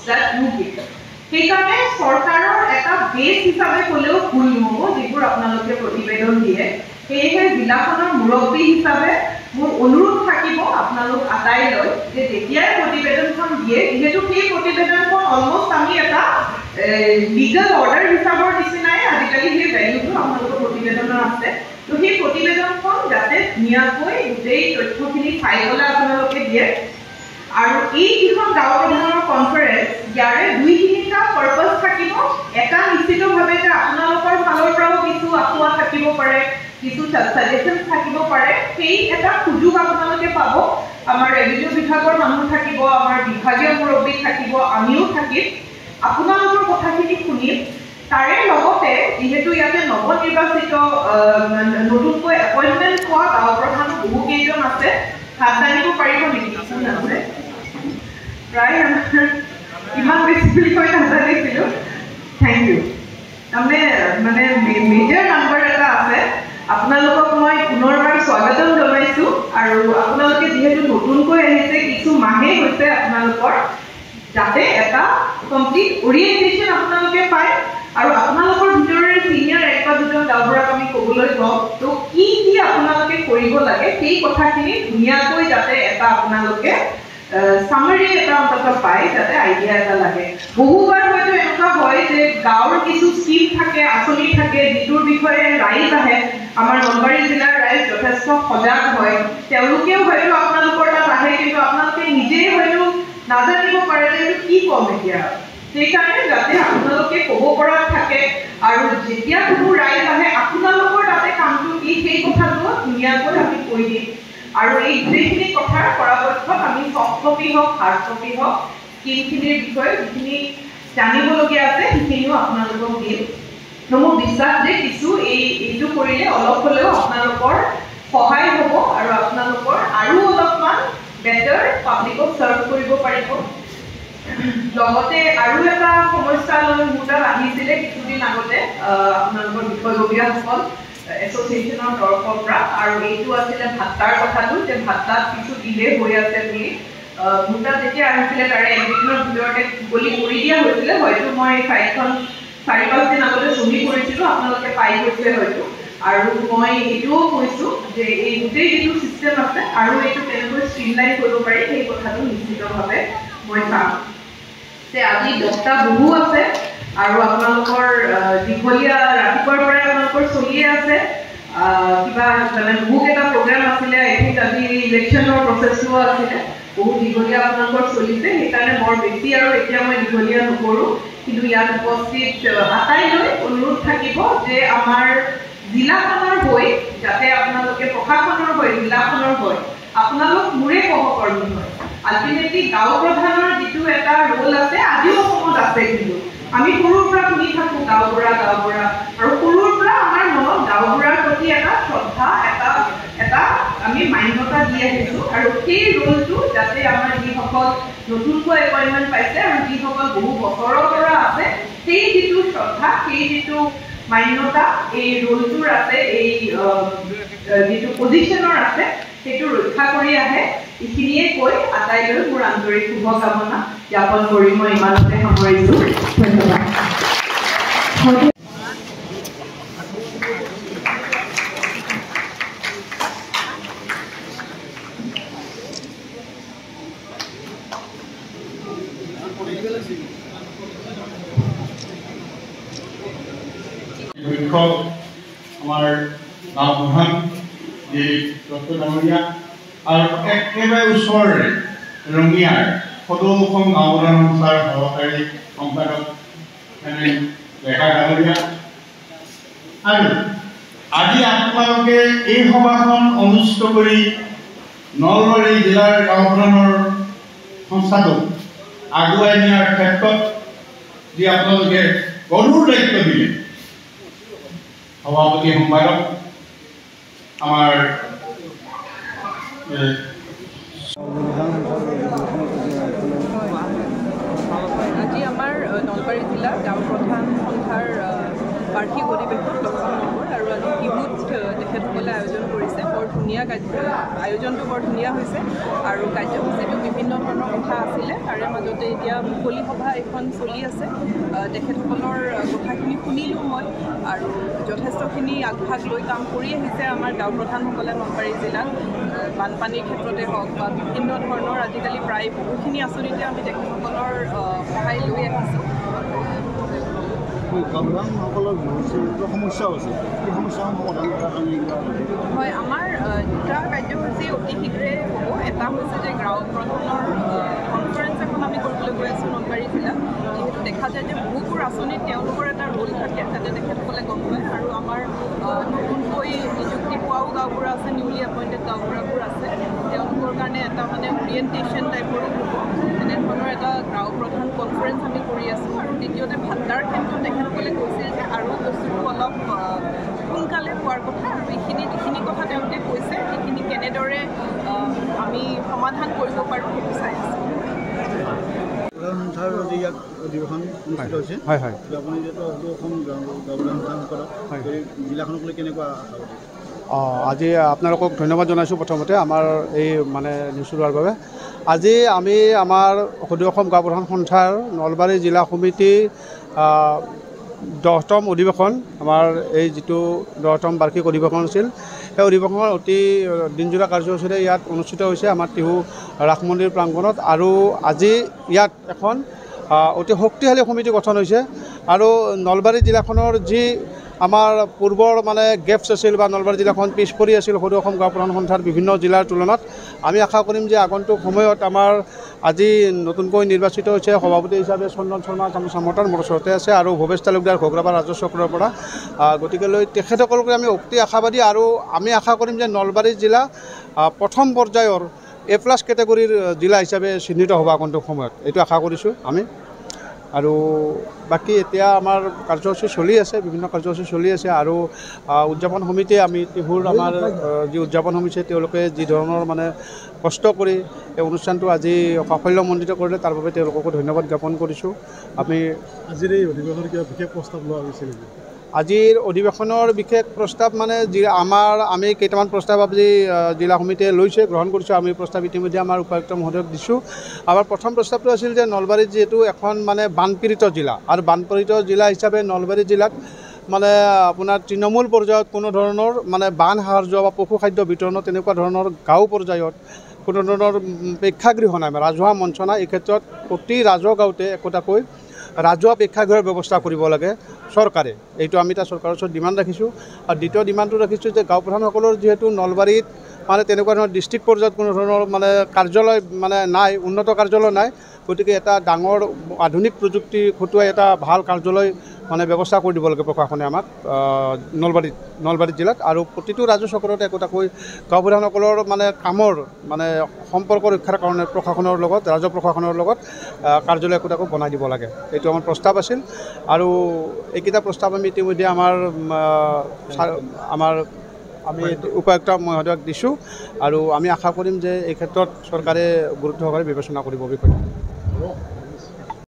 that you give. সেইকাৰণে চৰকাৰৰ এটা বেছ হিচাপে ক'লেও ভুল নহ'ব যিবোৰ আপোনালোকে প্ৰতিবেদন দিয়ে। সেয়েহে জিলাখনৰ মুৰব্বী হিচাপে মোৰ অনুৰোধ থাকিব আপোনালোক আটাইলৈ যে যেতিয়াই প্ৰতিবেদনখন দিয়ে, যিহেতু সেই প্ৰতিবেদনখন অলমষ্ট আমি এটা লিগেল অৰ্ডাৰ হিচাপৰ নিচিনাই আজিকালি সেই ভেলুটো আপোনালোকৰ প্ৰতিবেদনৰ আছে। তো সেই প্ৰতিবেদনখন যাতে ধুনীয়াকৈ গোটেই তথ্যখিনি চাই পেলাই আপোনালোকে দিয়ে। আৰু এই যিখন গাঁও প্ৰধানৰ কনফাৰেন্স, ইয়াৰে 2-3টা পাৰ্পাছ থাকিব। এটা নিশ্চিতভাৱে যে আপোনালোকৰ ফালৰ পৰাও কিছু আঁচোৱা থাকিব পাৰে, কিছু ছাজেশ্যন থাকিব পাৰে, সেই এটা সুযোগ আপোনালোকে পাব। আমাৰ ৰেভিনিউ বিভাগৰ মানুহ থাকিব, আমাৰ বিভাগীয় মুৰব্বী থাকিব, আমিও থাকিম, আপোনালোকৰ কথাখিনি শুনিম। তাৰে লগতে যিহেতু ইয়াতে নৱনিৰ্বাচিত নতুনকৈ এপইণ্টমেণ্ট হোৱা গাঁও প্ৰধান বহুকেইজন আছে, হাত দাঙিব পাৰিব নেকি? আছে প্ৰায় আমাৰ ইমান বেছি বুলি কৈ নাজানিছিলোঁ। Thank you. তাৰমানে মেজৰ নাম্বাৰ এটা আছে। আপোনালোকক মই পুনৰবাৰ স্বাগতম জনাইছোঁ। আৰু আপোনালোকে যিহেতু নতুনকৈ আহিছে, কিছু মাহেই হৈছে আপোনালোকৰ, যাতে এটা কমপ্লিট অৰিয়েণ্টেশ্যন আপোনালোকে পায়। আৰু আপোনালোকৰ ভিতৰৰে চিনিয়ৰ 1 বা 2জন গাঁওবুঢ়াক আমি ক'বলৈ কওঁ, তো কি কি আপোনালোকে কৰিব লাগে সেই কথাখিনি ধুনীয়াকৈ যাতে এটা আপোনালোকে সামাৰি এটা অন্তত পায়, যাতে আইডিয়া এটা লাগে। বহুবাৰ হয়তো এনেকুৱা হয় যে গাঁৱৰ কিছু স্কিম থাকে, আঁচনি থাকে, যিটোৰ বিষয়ে ৰাইজ আহে। আমাৰ নলবাৰী জিলাৰ ৰাইজ যথেষ্ট সজাগ হয়, তেওঁলোকেও হয়তো আপোনালোকৰ তাত আহে, কিন্তু আপোনালোকে নিজেই হয়তো নাজানিব পাৰে যে এইটো কি ক'ম এতিয়া। সেইকাৰণে যাতে আপোনালোকে ক'ব পৰা থাকে, আৰু যেতিয়া কোনো ৰাইজ আহে আপোনালোকৰ তাতে কামটো কি সেই কথাটো ধুনীয়াকৈ আমি কৈ দিম। আৰু এই গোটেইখিনি কথাৰ পৰাপক্ষত আমি ছফ্ট কপি হওক, হাৰ্ড কপি হওক, স্কিমখিনিৰ বিষয়ে যিখিনি জানিবলগীয়া আছে সেইখিনিও আপোনালোকক দিম। মোৰ বিশ্বাস যে কিছু এইটো কৰিলে অলপ হ'লেও আপোনালোকৰ সহায় হ'ব, আৰু আপোনালোকৰ আৰু অলপমান বেটাৰ পাব্লিকক চাৰ্ভ কৰিব পাৰিব। লগতে আৰু এটা সমস্যা লৈ মোৰ তাত আহিছিলে কিছুদিন আগতে আপোনালোকৰ বিষয়ববীয়াসকল এছ'চিয়েশ্যনৰ তৰফৰ পৰা, আৰু এইটো আছিলে ভাত্তাৰ কথাটো, যে ভাত্তাত কিছু ডিলে হৈ আছে বুলি মোৰ তাত যেতিয়া আহিছিলে তাৰে একদিনৰ ভিতৰতে গলি কৰি দিয়া হৈছিলে। হয়তো মই ফাইলখন 4-5 দিন আগতে চহী কৰিছিলোঁ, আপোনালোকে পাই গৈছে হয়তো। আৰু মই এইটোও কৈছোঁ যে এই গোটেই যিটো ছিষ্টেম আছে আৰু এইটো কেনেকৈ ষ্ট্ৰীমলাইন কৰিব পাৰি সেই কথাটো নিশ্চিতভাৱে মই চাম। যে আজি 10টা বহু আছে, আৰু আপোনালোকৰ দীঘলীয়া ৰাতিপুৱাৰ পৰাই আপোনালোকৰ চলিয়ে আছে। কিবা মানে বহুত এটা প্ৰগ্ৰাম আছিলে, আই থিংক আজি ইলেকশ্যনৰ প্ৰচেছো আছিলে, বহুত দীঘলীয়া আপোনালোকৰ চলিছে। সেইকাৰণে বৰ বেছি আৰু এতিয়া মই দীঘলীয়া নকৰোঁ, কিন্তু ইয়াত উপস্থিত আটাইলৈ অনুৰোধ থাকিব যে আমাৰ জিলাখনৰ হৈ, যাতে আপোনালোকে প্ৰশাসনৰ হৈ, জিলাখনৰ হৈ, আপোনালোক মোৰে সহকৰ্মী হয়। আল্টিমেটলি গাঁও প্ৰধানৰ যিটো এটা ৰোল আছে, আজিও অসমত আছে, কিন্তু আমি সৰুৰ পৰা শুনি থাকোঁ গাঁওবুঢ়া, আৰু সৰুৰ পৰা আমাৰ মনত গাঁওবুঢ়াৰ প্ৰতি এটা শ্ৰদ্ধা, এটা আমি মান্যতা দি আহিছোঁ। আৰু সেই ৰোলটো যাতে আমাৰ যিসকল নতুনকৈ এপইণ্টমেণ্ট পাইছে আৰু যিসকল বহু বছৰৰ পৰা আছে, সেই যিটো শ্ৰদ্ধা, সেই যিটো মান্যতা এই ৰোলটোৰ আছে, এই যিটো পজিশ্যনৰ আছে, সেইটো ৰক্ষা কৰি আহে। এইখিনিয়ে কৈ আটাইলৈ মোৰ আন্তৰিক শুভকামনা জ্ঞাপন কৰি মই ইমানতে সামৰিছোঁ। ধন্যবাদ। আমাৰ গাঁও প্ৰধান দত্ত ডাঙৰীয়া, আৰু একেবাৰে ওচৰৰে ৰঙিয়াৰ সদৌ অসম গাঁও প্ৰধান সংস্থাৰ সহকাৰী সম্পাদক ডেকা ডাঙৰীয়া। আৰু আজি আপোনালোকে এই সভাখন অনুষ্ঠিত কৰি নলবাৰী জিলাৰ গাঁও প্ৰধানৰ সংস্থাটোক আগুৱাই নিয়াৰ ক্ষেত্ৰত যি আপোনালোকে গধুৰ দায়িত্ব দিলে, সভাপতি সম্পাদক আমাৰ আজি আমাৰ নলবাৰী জিলাৰ গাঁও প্ৰধান সন্থাৰ বাৰ্ষিক অধিৱেশন 10 নম্বৰ, আৰু আজি টিহুত তেখেতসকলে আয়োজন কৰিছে। বৰ ধুনীয়া আয়োজনটো বৰ ধুনীয়া হৈছে, আৰু কাৰ্যসূচীটো বিভিন্ন ধৰণৰ কথা কথা আছিলে তাৰে মাজতে এতিয়া মুকলি সভা এখন চলি আছে তেখেতসকলৰ কথাখিনি শুনিলোঁ মই আৰু যথেষ্টখিনি আগভাগ লৈ কাম কৰি আহিছে আমাৰ গাঁও প্ৰধানসকলে নলবাৰী জিলাত বানপানীৰ ক্ষেত্ৰতে হওক বা বিভিন্ন ধৰণৰ আজিকালি প্ৰায় বহুখিনি আঁচনিতে আমি তেখেতসকলৰ সহায় লৈ আহিছোঁ গাঁওপ্ৰধানসকলৰ সমস্যা আছে এই সমস্যাসমূহ সমাধান কৰাৰ কাৰণে হয় আমাৰ দুটা কাৰ্যসূচী অতি শীঘ্ৰে হ'ব এটা হৈছে যে গাঁও প্ৰধানৰ কনফাৰেঞ্চ এখন আমি কৰিবলৈ গৈ আছোঁ নলবাৰী জিলাত যিহেতু দেখা যায় যে বহুবোৰ আঁচনিত তেওঁলোকৰ এটা ৰোল থাকে যাতে তেখেতসকলে গম পায় আৰু আমাৰ নতুনকৈ নিযুক্তি পোৱাও গাঁওবোৰ আছে নিউলি এপইণ্টেড গাঁওবুঢ়াবোৰ আছে তেওঁলোকৰ কাৰণে এটা মানে অৰিয়েণ্টেশ্যন টাইপৰো হ'ব এনেধৰণৰ এটা গাঁও প্ৰধান কনফাৰেঞ্চ আমি কৰি আছোঁ আৰু দ্বিতীয়তে ভাণ্ডাৰ ক্ষেত্ৰত তেখেতসকলে কৈছিল যে আৰু বস্তুটো অলপ সোনকালে হোৱাৰ কথা আৰু যিখিনি কথা তেওঁলোকে কৈছে সেইখিনি কেনেদৰে আমি সমাধান কৰিব পাৰোঁ সেইটো চাই আছোঁ ইয়াত অধিৱেশন অনুষ্ঠিত হৈছে আপুনি যিহেতু অসম গাঁওপ্ৰধান জিলাখনক লৈ কেনেকুৱা আজি আপোনালোকক ধন্যবাদ জনাইছোঁ প্ৰথমতে আমাৰ এই মানে নিউজ লোৱাৰ বাবে আজি আমি আমাৰ সদৌ অসম গাঁও প্ৰধান সন্থাৰ নলবাৰী জিলা সমিতি 10তম অধিৱেশন আমাৰ এই যিটো 10তম বাৰ্ষিক অধিৱেশন আছিল সেই অধিৱেশনৰ অতি দিনজোৰা কাৰ্যসূচীৰে ইয়াত অনুষ্ঠিত হৈছে আমাৰ টিহু ৰাস মন্দিৰ প্ৰাংগণত আৰু আজি ইয়াত এখন অতি শক্তিশালী সমিতি গঠন হৈছে আৰু নলবাৰী জিলাখনৰ যি আমাৰ পূৰ্বৰ মানে গেপছ আছিল বা নলবাৰী জিলাখন পিছ পৰি আছিল সদৌ অসম গাঁও প্ৰধান সন্থাৰ বিভিন্ন জিলাৰ তুলনাত আমি আশা কৰিম যে আগন্তুক সময়ত আমাৰ আজি নতুনকৈ নিৰ্বাচিত হৈছে সভাপতি হিচাপে চন্দন শৰ্মা চামতাৰ মোৰ ওচৰতে আছে আৰু ভৱেশ তালুকদাৰ ঘগ্ৰাপাৰ ৰাজহ চক্ৰৰ পৰা গতিকে লৈ তেখেতসকলকে আমি অতি আশাবাদী আৰু আমি আশা কৰিম যে নলবাৰী জিলা প্ৰথম পৰ্যায়ৰ A+ কেটেগৰীৰ জিলা হিচাপে চিহ্নিত হ'ব আগন্তুক সময়ত এইটো আশা কৰিছোঁ আমি আৰু বাকী এতিয়া আমাৰ কাৰ্যসূচী চলি আছে বিভিন্ন কাৰ্যসূচী চলি আছে আৰু উদযাপন সমিতিয়ে আমি টিহুৰ আমাৰ যি উদযাপন সমিতি তেওঁলোকে যি ধৰণৰ মানে কষ্ট কৰি এই অনুষ্ঠানটো আজি সাফল্যমণ্ডিত কৰিলে তাৰ বাবে তেওঁলোককো ধন্যবাদ জ্ঞাপন কৰিছোঁ আমি আজিৰ এই অধিৱেশনৰ কিবা বিশেষ প্ৰস্তাৱ লোৱা হৈছে নেকি আজিৰ অধিৱেশনৰ বিশেষ প্ৰস্তাৱ মানে আমি কেইটামান প্ৰস্তাৱ আজি জিলা সমিতিয়ে লৈছে গ্ৰহণ কৰিছোঁ আমি প্ৰস্তাৱ ইতিমধ্যে আমাৰ উপায়ুক্ত মহোদয়ক দিছোঁ আমাৰ প্ৰথম প্ৰস্তাৱটো আছিল যে নলবাৰীত যিহেতু এখন মানে বানপীড়িত জিলা আৰু বানপীড়িত জিলা হিচাপে নলবাৰী জিলাত মানে আপোনাৰ তৃণমূল পৰ্যায়ত কোনো ধৰণৰ মানে বান সাহাৰ্য বা পশু খাদ্য বিতৰণৰ তেনেকুৱা ধৰণৰ গাঁও পৰ্যায়ত কোনো ধৰণৰ প্ৰেক্ষাগৃহ নাই ৰাজহুৱা মঞ্চ নাই এই ক্ষেত্ৰত প্ৰতি ৰাজহুৱা গাঁৱতে একোটাকৈ ৰাজহুৱা প্ৰেক্ষাগৃহৰ ব্যৱস্থা কৰিব লাগে চৰকাৰে এইটো আমি এটা চৰকাৰৰ ওচৰত ডিমাণ্ড ৰাখিছোঁ আৰু দ্বিতীয় ডিমাণ্ডটো ৰাখিছোঁ যে গাঁও প্ৰধানসকলৰ যিহেতু নলবাৰীত মানে তেনেকুৱা ধৰণৰ ডিষ্ট্ৰিক্ট পৰ্যায়ত কোনো ধৰণৰ মানে কাৰ্যালয় মানে নাই উন্নত কাৰ্যালয় নাই গতিকে এটা ডাঙৰ আধুনিক প্ৰযুক্তি খটুৱাই এটা ভাল কাৰ্যালয় মানে ব্যৱস্থা কৰি দিব লাগে প্ৰশাসনে আমাক নলবাৰী জিলাত আৰু প্ৰতিটো ৰাজহ চক্ৰতে একোটাকৈ গাঁও প্ৰধানসকলৰ মানে কামৰ মানে সম্পৰ্ক ৰক্ষাৰ কাৰণে প্ৰশাসনৰ লগত ৰাজহ প্ৰশাসনৰ লগত কাৰ্যালয় একোটাকৈ বনাই দিব লাগে এইটো আমাৰ প্ৰস্তাৱ আছিল আৰু এইকেইটা প্ৰস্তাৱ আমি ইতিমধ্যে আমি উপায়ুক্ত মহোদয়ক দিছোঁ আৰু আমি আশা কৰিম যে এই ক্ষেত্ৰত চৰকাৰে গুৰুত্ব সহকাৰে বিবেচনা কৰিব বিষয়টো